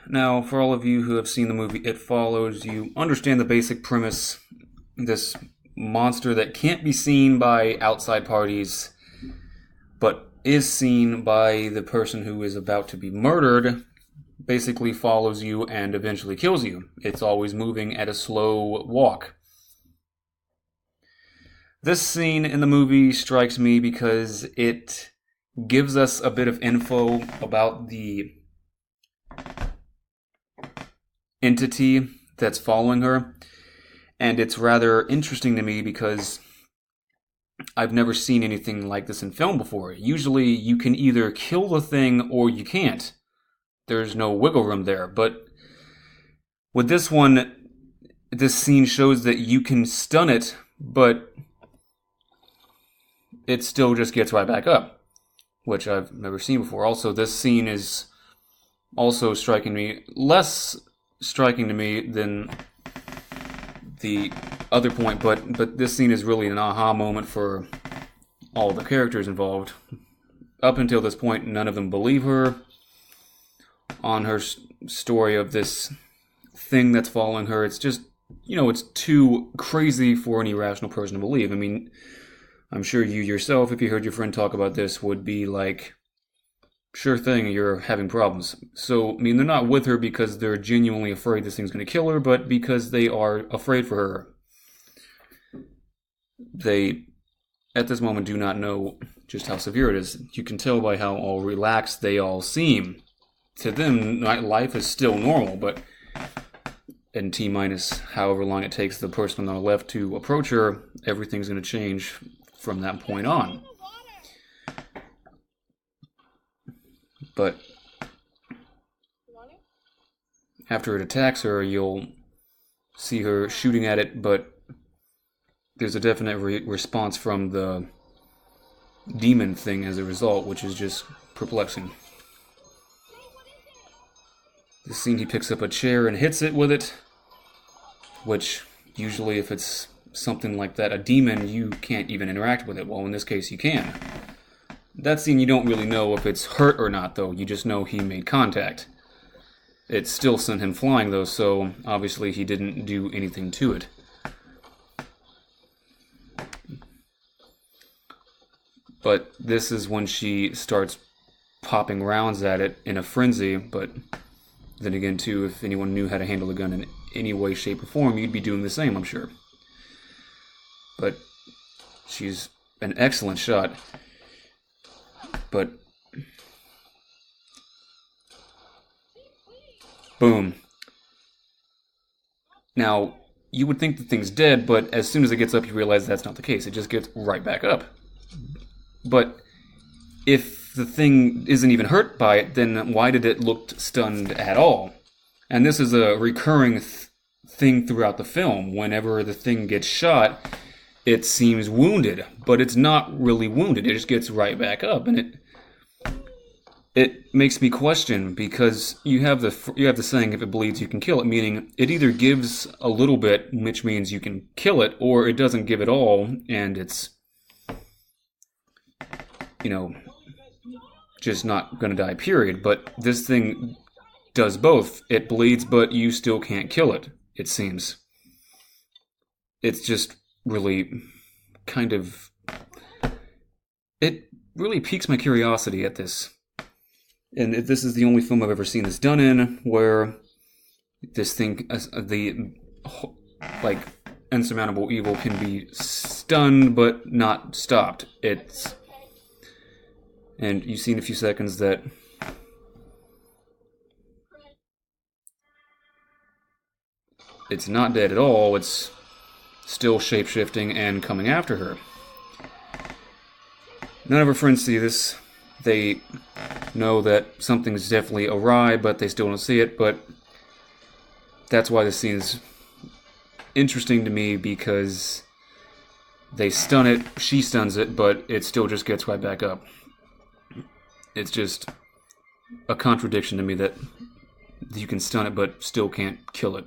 Now, for all of you who have seen the movie It Follows, you understand the basic premise. This monster that can't be seen by outside parties, but is seen by the person who is about to be murdered, basically follows you and eventually kills you. It's always moving at a slow walk. This scene in the movie strikes me because it gives us a bit of info about the entity that's following her. And it's rather interesting to me because I've never seen anything like this in film before. Usually you can either kill the thing or you can't. There's no wiggle room there. But with this one, this scene shows that you can stun it, but it still just gets right back up, which I've never seen before. Also, this scene is also less striking to me than the other point, but this scene is really an aha moment for all the characters involved. Up until this point, none of them believe her on her story of this thing that's following her. It's just, it's too crazy for any rational person to believe. I mean, I'm sure you yourself, if you heard your friend talk about this, would be like, sure thing, you're having problems. So, I mean, they're not with her because they're genuinely afraid this thing's going to kill her, but because they are afraid for her. They, at this moment, do not know just how severe it is. You can tell by how all relaxed they all seem. To them, life is still normal, but in T-minus however long it takes the person on the left to approach her, everything's going to change from that point on. But after it attacks her, you'll see her shooting at it, but there's a definite response from the demon thing as a result, which is just perplexing. This scene, he picks up a chair and hits it with it, which usually if it's something like that, a demon, you can't even interact with it. Well, in this case, you can. That scene, you don't really know if it's hurt or not, though. You just know he made contact. It still sent him flying, though, so obviously he didn't do anything to it. But this is when she starts popping rounds at it in a frenzy, but then again, too, if anyone knew how to handle a gun in any way, shape, or form, you'd be doing the same, I'm sure. But she's an excellent shot. But boom. Now, you would think the thing's dead, but as soon as it gets up, you realize that's not the case. It just gets right back up. But if the thing isn't even hurt by it, then why did it look stunned at all? And this is a recurring thing throughout the film. Whenever the thing gets shot, it seems wounded, but it's not really wounded. It just gets right back up, and it makes me question, because you have the saying, if it bleeds, you can kill it, meaning it either gives a little bit, which means you can kill it, or it doesn't give it all, and it's, just not going to die, period. But this thing does both. It bleeds, but you still can't kill it, it seems. It's just really kind of... It really piques my curiosity at this. And this is the only film I've ever seen this done in, where this thing, the insurmountable evil, can be stunned but not stopped. And you see in a few seconds that it's not dead at all. It's still shape-shifting and coming after her. None of her friends see this. They know that something's definitely awry, but they still don't see it. But that's why this scene is interesting to me, because they stun it, she stuns it, but it still just gets right back up. It's just a contradiction to me that you can stun it but still can't kill it.